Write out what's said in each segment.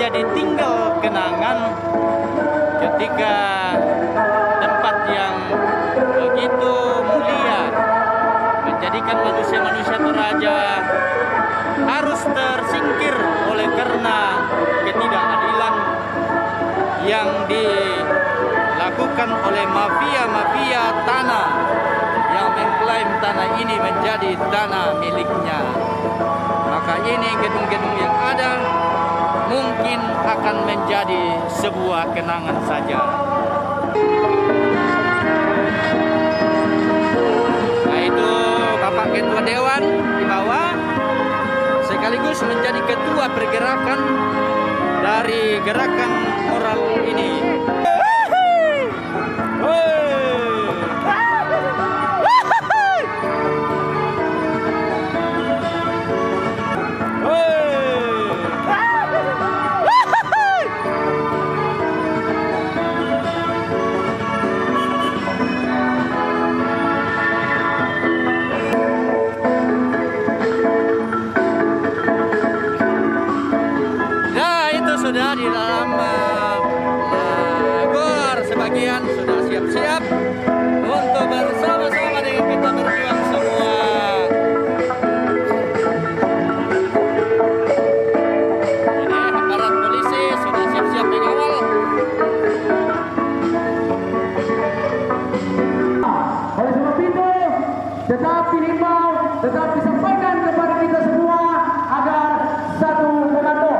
menjadi tinggal kenangan ketika tempat yang begitu mulia menjadikan manusia-manusia Toraja harus tersingkir oleh karena ketidakadilan yang dilakukan oleh mafia-mafia tanah yang mengklaim tanah ini menjadi tanah miliknya. Maka ini gedung-gedung yang ada mungkin akan menjadi sebuah kenangan saja. Nah, itu Bapak Ketua Dewan di bawah sekaligus menjadi ketua pergerakan dari gerakan moral ini. Sudah di dalam gor, sebagian sudah siap-siap untuk bersama-sama dengan kita berjuang semua. Ini aparat polisi sudah siap-siap mengawal. Oleh sebab itu, tetap dihimbau, tetap disampaikan kepada kita semua agar satu komando.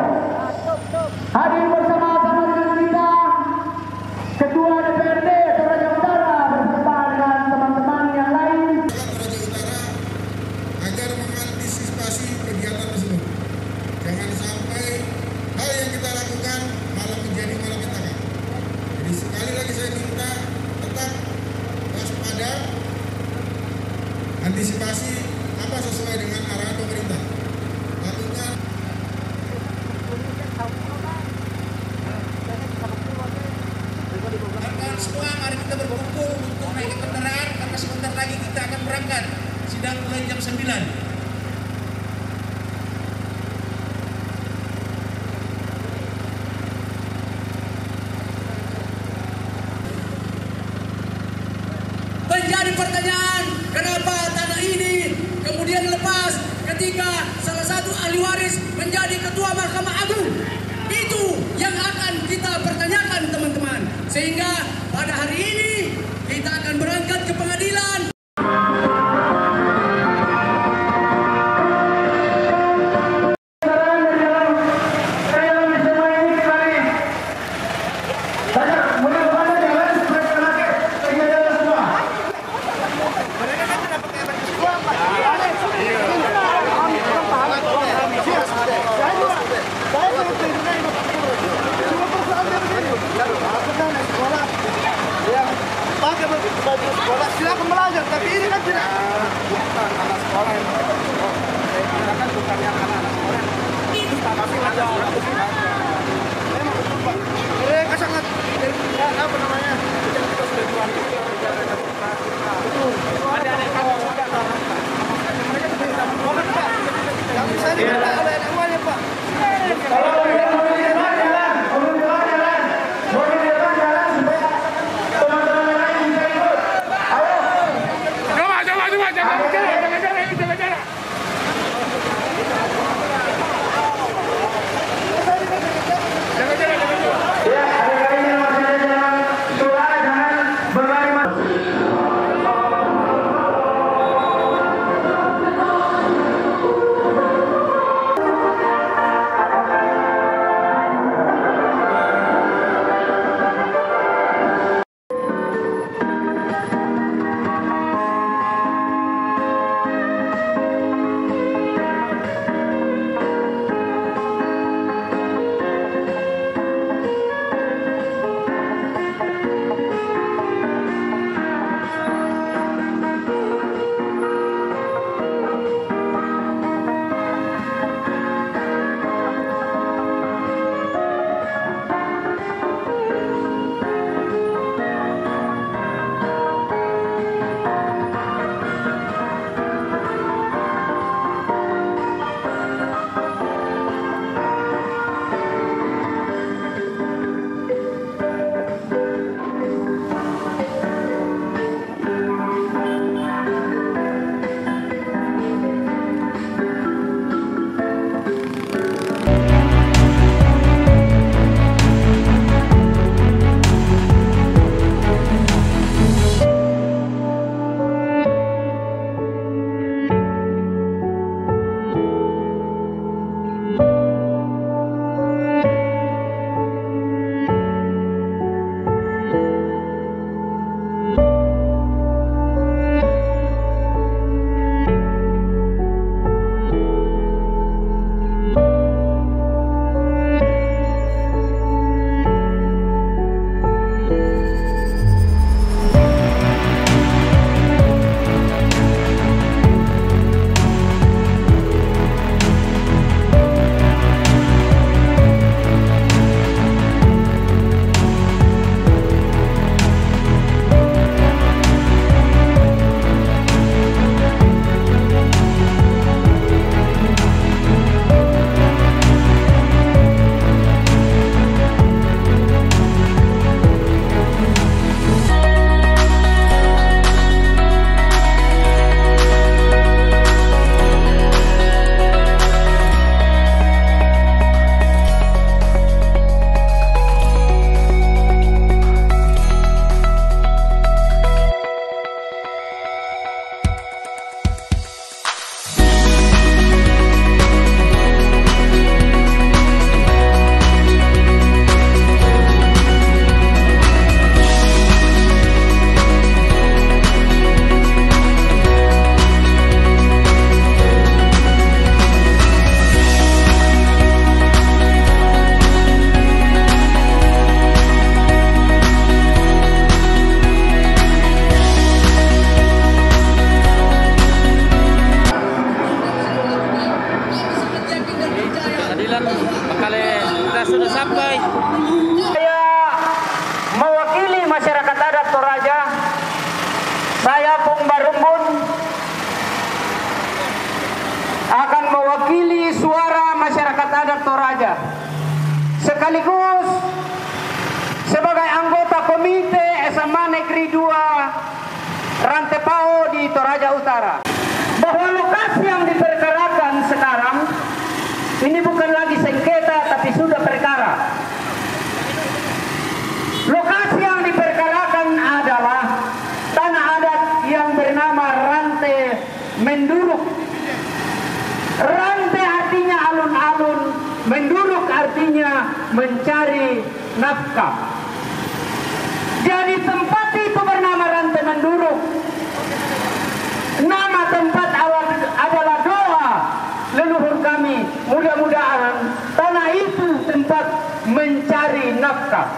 Hadir bersama-sama dengan kita Ketua DPRD Toraja Utara bersama dengan teman-teman yang lain. Toraja Utara agar mengantisipasi kegiatan tersebut. Jangan sampai hal yang kita lakukan malah menjadi malapetaka. Jadi sekali lagi saya minta tetap waspada, antisipasi apa sesuai dengan arahan pemerintah. Lakukan semua, mari kita berkumpul untuk naik ke kendaraan karena sebentar lagi kita akan berangkat. Sidang mulai jam 9. Menjadi pertanyaan, kenapa tanah ini kemudian lepas ketika salah satu ahli waris menjadi ketua Mahkamah Agung? Itu yang akan kita pertanyakan, teman-teman. Sehingga pada hari ini kita akan berangkat ke pengadilan. Silakan belajar, tapi ini kan tidak bukan anak sekolah yang kan bukan yang anak sekolah tapi ada memang betul Pak. Mereka sangat apa namanya kita sudah jual betul ada mereka tidak boleh Pak, tapi saya tidak oleh namanya Pak. adat Toraja, sekaligus sebagai anggota Komite SMA Negeri 2 Rantepao di Toraja Utara, bahwa lokasi yang diperkarakan sekarang ini bukan lagi sengketa tapi sudah perkara. Lokasi yang diperkarakan adalah tanah adat yang bernama Rante Menduruk. Rante artinya alun-alun, menduruk artinya mencari nafkah. Jadi tempat itu bernama Rante Menduruk. Nama tempat adalah doa leluhur kami. Mudah-mudahan tanah itu tempat mencari nafkah.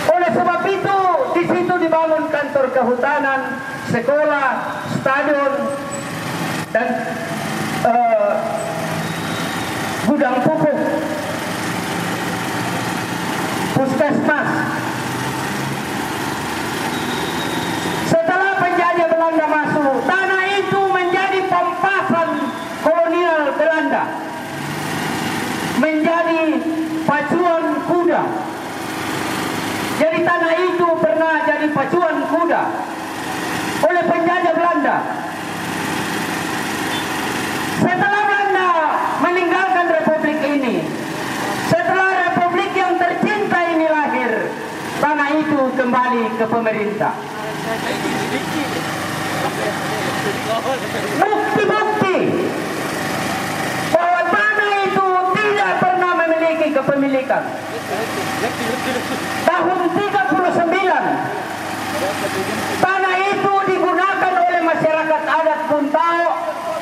Oleh sebab itu, di situ dibangun kantor kehutanan, sekolah, stadion, dan gudang pupuk, puskesmas. Setelah penjajah Belanda masuk, tanah itu menjadi pampasan kolonial Belanda, menjadi pacuan kuda. Jadi tanah itu pernah jadi pacuan kuda oleh penjajah Belanda. Setelah Belanda meninggalkan republik ini, setelah republik yang tercinta ini lahir, tanah itu kembali ke pemerintah. Bukti-bukti bahwa tanah itu tidak pernah memiliki kepemilikan. Tahun 39, tanah itu digunakan oleh masyarakat adat Buntao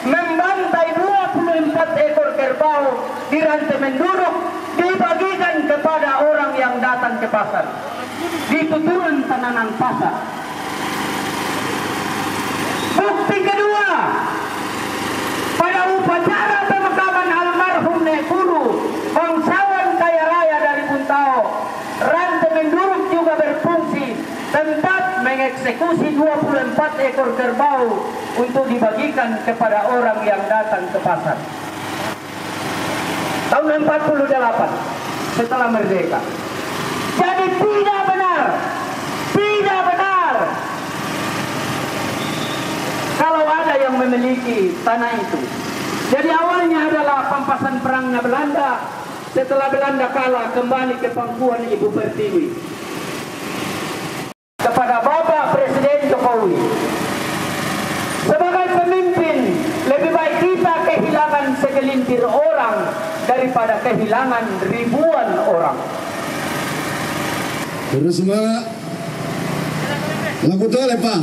membantai 24 ekor kerbau di Rante Menduruk, dibagikan kepada orang yang datang ke pasar. Dituturun tananan pasar. Bukti kedua, pada upacara pemakaman almarhum Nek Guru, bangsawan kaya raya dari Buntao, Rante Menduruk juga berfungsi tempat mengeksekusi 24 ekor kerbau untuk dibagikan kepada orang yang datang ke pasar. Tahun 48 setelah merdeka. Jadi tidak benar kalau ada yang memiliki tanah itu. Jadi awalnya adalah pampasan perangnya Belanda. Setelah Belanda kalah, kembali ke pangkuan Ibu Pertiwi kepada Bapak Presiden Jokowi. Sebagai pemimpin, lebih baik kita kehilangan segelintir orang daripada kehilangan ribuan orang. Terus semua lagu tole Pak.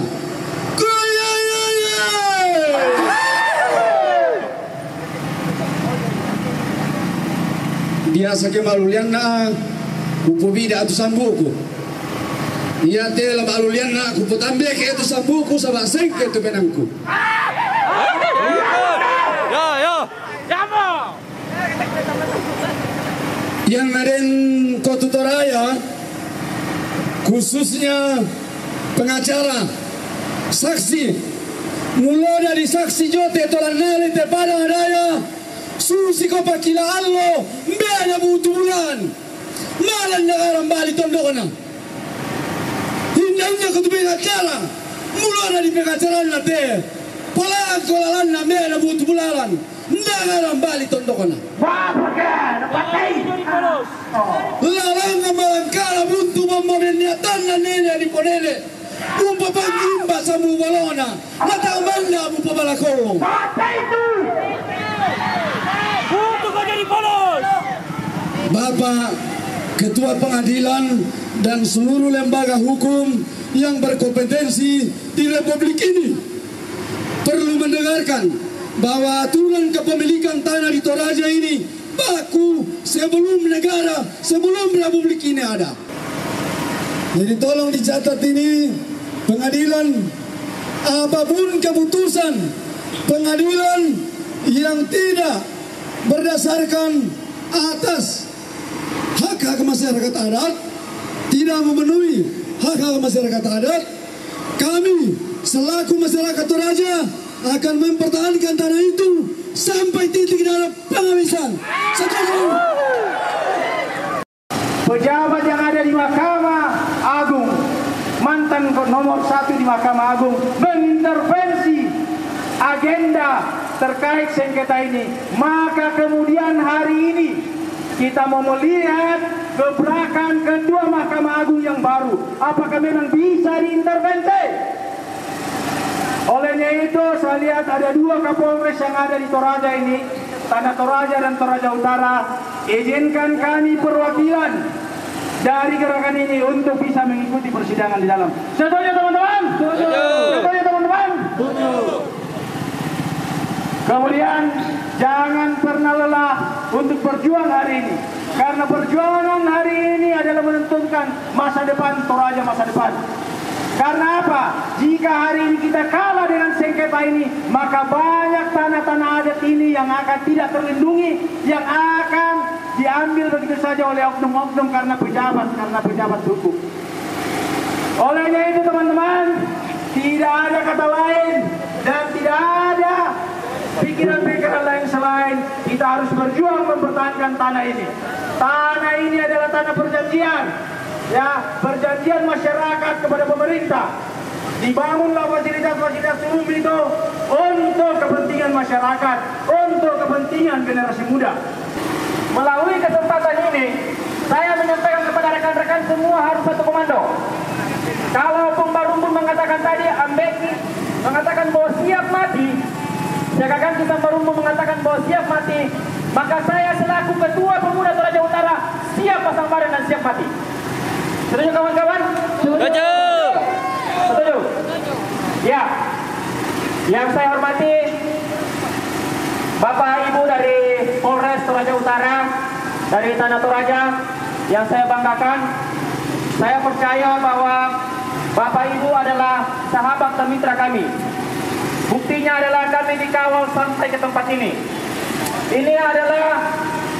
Biasa ke malulian na kupo bida atu sambuku. Iya tela malulian na kupo tambe ke atu sambuku sabak sengke tu benangku. Yang meren Kota Toraja, khususnya pengacara, saksi, mulai dari saksi Jote Tolanale te Padang Raya, susi ko pakila allo, mbena butu bulan, malan nagaran bali tondokna. Hindanya ko tu pengacara, mulai dari pengacara na te, pola ko lalan na mbena butu bulan, nagaran bali tondokna. Larang malangkala buntu mamoreniatan na nene di ponele. Umpa pangimba sa mubalona. Natamanda mo pabalako. Buntu ka jadi polos. Bapak Ketua Pengadilan dan seluruh lembaga hukum yang berkompetensi di Republik ini perlu mendengarkan bahwa aturan kepemilikan tanah di Toraja ini baku sebelum negara, sebelum republik ini ada. Jadi tolong dicatat ini, pengadilan apapun keputusan pengadilan yang tidak berdasarkan atas hak-hak masyarakat adat, tidak memenuhi hak-hak masyarakat adat, kami selaku masyarakat Toraja akan mempertahankan tanah itu sampai titik dalam penghabisan. Setuju? Pejabat yang ada di Mahkamah Agung, mantan nomor 1 di Mahkamah Agung, mengintervensi agenda terkait sengketa ini. Maka kemudian hari ini kita mau melihat gebrakan kedua Mahkamah Agung yang baru. Apakah memang bisa diintervensi? Olehnya itu saya lihat ada 2 Kapolres yang ada di Toraja ini, Tanah Toraja dan Toraja Utara. Izinkan kami perwakilan dari gerakan ini untuk bisa mengikuti persidangan di dalam. Setuju teman-teman? Setuju teman-teman? Kemudian jangan pernah lelah untuk berjuang hari ini, karena perjuangan hari ini adalah menentukan masa depan Toraja, masa depan. Karena apa? Jika hari ini kita kalah dengan sengketa ini, maka banyak tanah-tanah adat ini yang akan tidak terlindungi, yang akan diambil begitu saja oleh oknum-oknum karena pejabat hukum. Olehnya itu teman-teman, tidak ada kata lain dan tidak ada pikiran-pikiran lain selain kita harus berjuang mempertahankan tanah ini. Tanah ini adalah tanah perjanjian. Ya, perjanjian masyarakat kepada pemerintah. Dibangunlah fasilitas-fasilitas umum itu untuk kepentingan masyarakat, untuk kepentingan generasi muda. Melalui kesempatan ini, saya menyampaikan kepada rekan-rekan semua harus satu komando. Kalau Pemba Rumpun mengatakan tadi, Ambeki mengatakan bahwa siap mati, Jagakan kita Rumpun mengatakan bahwa siap mati, maka saya selaku Ketua Pemuda Toraja Utara siap pasang badan dan siap mati. Setuju kawan-kawan? Setuju. Setuju? Ya. Yang saya hormati Bapak Ibu dari Polres Toraja Utara, dari Tanah Toraja, yang saya banggakan. Saya percaya bahwa Bapak Ibu adalah sahabat dan mitra kami. Buktinya adalah kami dikawal sampai ke tempat ini. Ini adalah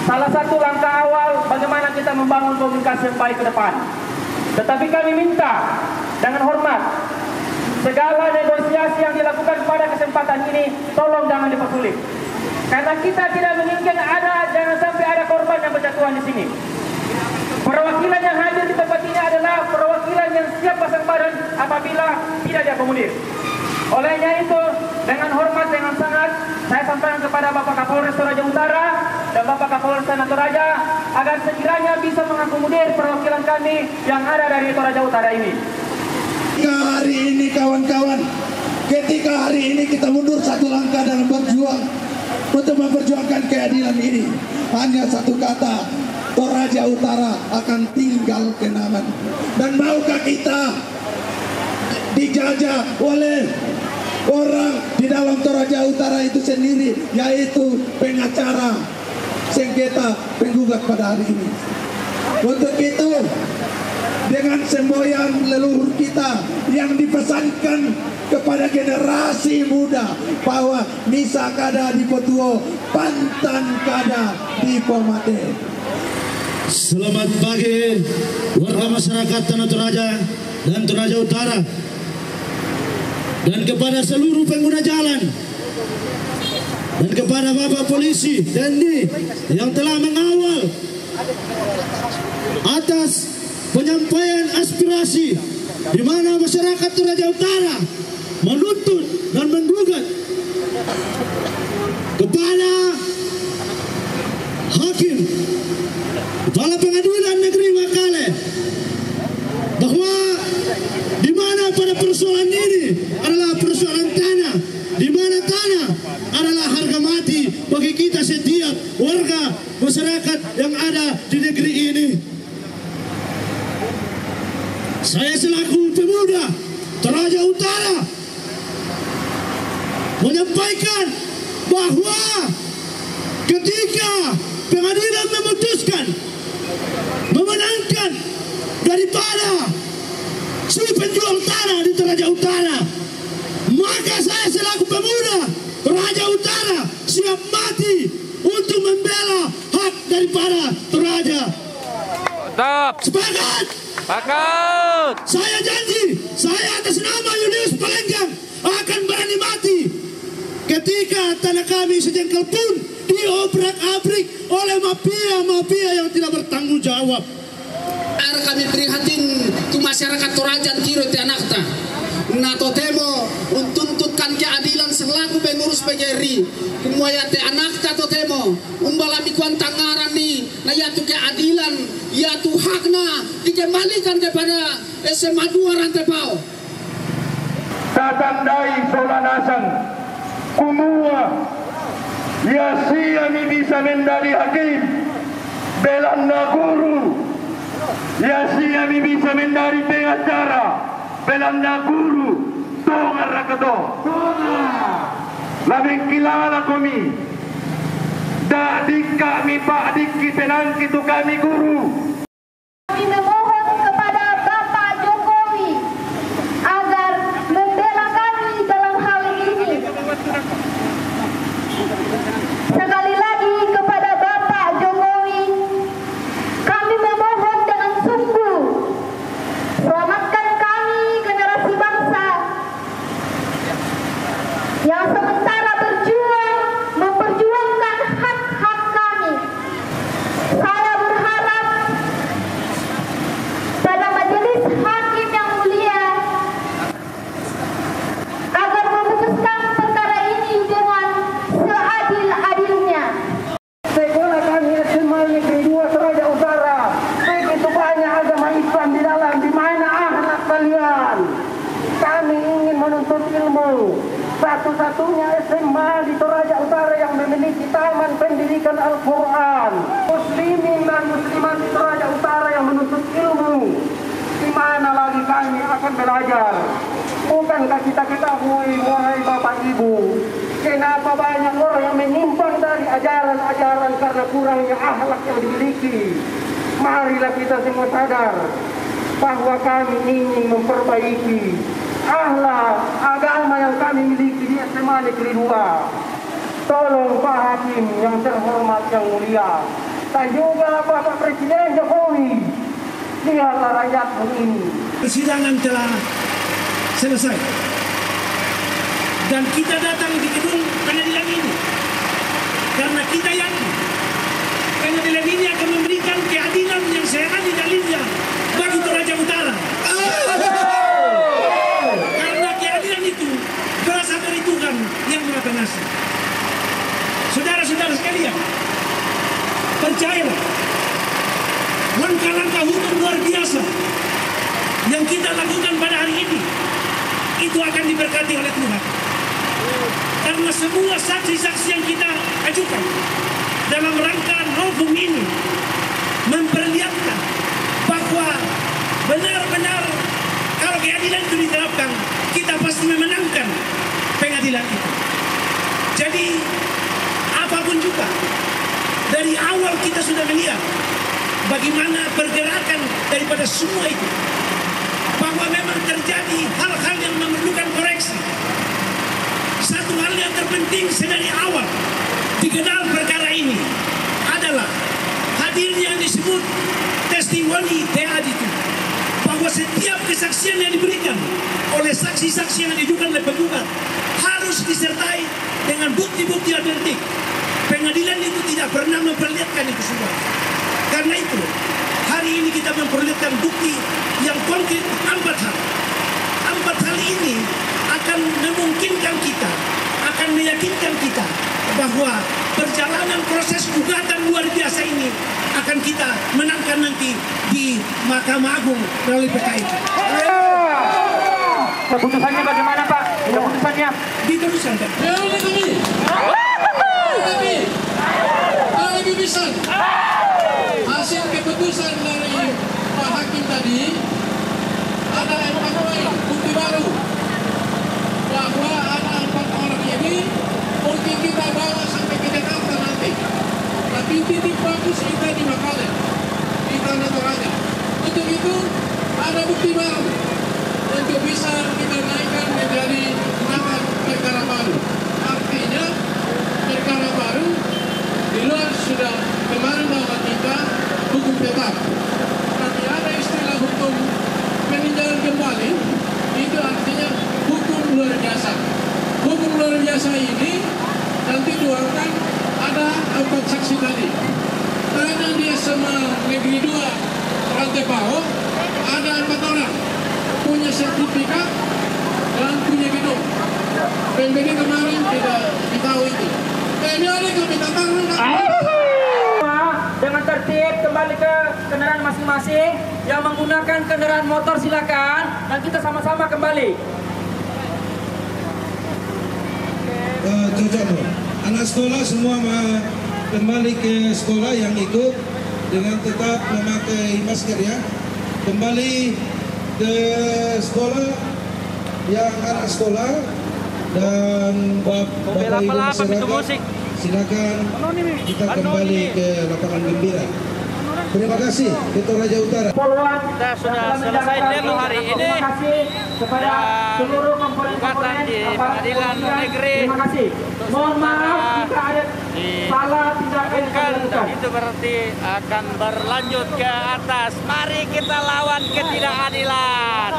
salah satu langkah awal bagaimana kita membangun komunikasi yang baik ke depan. Tetapi kami minta dengan hormat, segala negosiasi yang dilakukan pada kesempatan ini tolong jangan dipersulit. Karena kita tidak menginginkan jangan sampai ada korban yang berjatuhan di sini. Perwakilan yang hadir di tempat ini adalah perwakilan yang siap pasang badan apabila tidak diakomodir. Olehnya itu, dengan hormat dengan sangat saya sampaikan kepada Bapak Kapolres Toraja Utara dan Bapak Kapolres Tanah Toraja agar sekiranya bisa mengakomodir perwakilan kami yang ada dari Toraja Utara ini. Ketika hari ini kawan-kawan, ketika hari ini kita mundur satu langkah dalam berjuang untuk memperjuangkan keadilan ini, hanya satu kata, Toraja Utara akan tinggal kenangan. Dan maukah kita dijajah oleh orang di dalam Toraja Utara itu sendiri, yaitu pengacara sengketa penggugat pada hari ini. Untuk itu, dengan semboyan leluhur kita yang dipesankan kepada generasi muda bahwa misa kada di Potuo, pantan kada di Pomate. Selamat pagi warga masyarakat Tanah Toraja dan Toraja Utara, dan kepada seluruh pengguna jalan, dan kepada Bapak Polisi TNI yang telah mengawal atas penyampaian aspirasi di mana masyarakat Toraja Utara menuntut dan menggugat kepada Hakim Kepala Pengadilan Negeri Makale bahwa di mana pada persoalan ini adalah persoalan tanah, di mana tanah adalah harga mati bagi kita setiap warga masyarakat yang ada di negeri ini. Saya selaku pemuda Toraja Utara menyampaikan bahwa ketika pengadilan memutuskan memenangkan daripada si penjual tanah di Toraja Utara, maka saya selaku pemuda Toraja Utara siap mati untuk membela hak daripada Toraja. Mantap. Sepakat? Sepakat. Saya janji, saya atas nama Julius Palenggang akan berani mati ketika tanah kami sejengkal pun diobrak-abrik oleh mafia-mafia yang tidak bertanggung jawab. Kami prihatin tu masyarakat Toraja kiro te anakta. Na totemo untuntutkan keadilan selaku pengurus PGRI. Kumaya te anakta totemo umbalami kuan tangaran ni na yatu keadilan, yatu hakna dikembalikan kepada SMA 2 Rantepao. Tatandai solanasan kumua Yasia mi bisa mendali hakim belanda guru Yasia mi bisa mendali pengacara belanda guru tonga rakato labing kilala kami dadik kami pak dikki tenang itu kami guru. Kami memohon kepada Bapak Jokowi agar membela kami dalam hal ini. Sekali lagi kepada Bapak Jokowi, kami memohon dengan sungguh, selamatkan kami generasi bangsa yang sementara berjuang memperjuangkan hak-hak kami. Saya berharap pada majelis hakim yang mulia agar memutuskan perkara ini dengan seadil-adilnya. Sekolah kami SMA Negeri 2 Toraja Utara, begitu banyak agama Islam di dalam, di mana anak kalian? Kami ingin menuntut ilmu. Satu-satunya SMA di Toraja Utara yang memiliki taman pendidikan Al-Quran. Muslimin dan muslimat di Toraja Utara yang menuntut ilmu. Di mana lagi kami akan belajar? Bukankah kita ketahui, wahai Bapak Ibu, kenapa banyak orang yang menyimpang dari ajaran-ajaran karena kurangnya akhlak yang dimiliki? Marilah kita semua sadar bahwa kami ingin memperbaiki akhlak agama yang kami miliki di SMA Negeri 2. Tolong Pak Hakim yang terhormat yang mulia dan juga Bapak Presiden Jokowi, lihatlah rakyatmu ini. Persidangan telah selesai dan kita datang di gedung pengadilan ini karena kita yakin pengadilan ini akan memberikan keadilan yang seadil dalilnya bagi Toraja Utara. Karena keadilan itu berasal dari Tuhan yang Maha Pengasih. Saudara-saudara sekalian, percayalah, langkah-langkah hukum luar biasa yang kita lakukan pada hari ini itu akan diberkati oleh Tuhan. Karena semua saksi-saksi yang kita ajukan dalam rangka novum ini memperlihatkan bahwa benar-benar kalau keadilan itu diterapkan, kita pasti memenangkan pengadilan itu. Jadi apapun juga, dari awal kita sudah melihat bagaimana pergerakan daripada semua itu, bahwa memang terjadi hal-hal yang memerlukan koreksi. Satu hal yang terpenting sedari awal dikenal perkara ini adalah hadirnya yang disebut testimoni TA itu, bahwa setiap kesaksian yang diberikan oleh saksi-saksi yang diajukan oleh penggugat harus disertai dengan bukti-bukti autentik. Pengadilan itu tidak pernah memperlihatkan itu semua. Karena itu, hari ini kita memperlihatkan bukti yang konkret 4 hal. 4 hal ini akan memungkinkan kita, akan meyakinkan kita bahwa perjalanan proses gugatan luar biasa ini akan kita menangkan nanti di Mahkamah Agung melalui PK itu. Keputusannya bagaimana Pak? Keputusannya Diteruskan Pak. Tapi kalau lebih bisa hasil keputusan dari Pak Hakim tadi ada 4 poin bukti baru bahwa ada 4 orang ini mungkin kita bawa sampai ke Jakarta nanti, tapi titik bagus kita di Makale, di Tanah Toraja. Untuk itu ada bukti baru untuk bisa kita naikkan menjadi perkara baru. Artinya perkara baru di luar sudah kemarin bahwa kita hukum tetap, tapi ada istilah hukum peninjauan kembali sertifikat dan punya gedung. PNBG kemarin tidak tahu itu. Ini ada kami datang dengan tertib kembali ke kendaraan masing-masing. Yang menggunakan kendaraan motor silakan, dan kita sama-sama kembali. Cocok loh. Anak sekolah semua kembali ke sekolah yang ikut dengan tetap memakai masker ya. Kembali ke sekolah yang anak sekolah dan bapak ibu masyarakat, silakan kita kembali ke lapangan gembira. Terima kasih Ketua Raja Utara. Kita sudah selesai demo hari ini kepada seluruh gugatan di Pengadilan Negeri. Terima kasih. Mohon maaf jika ada salah tindakan Dan itu berarti akan berlanjut ke atas. Mari kita lawan ketidakadilan.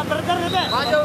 Maju.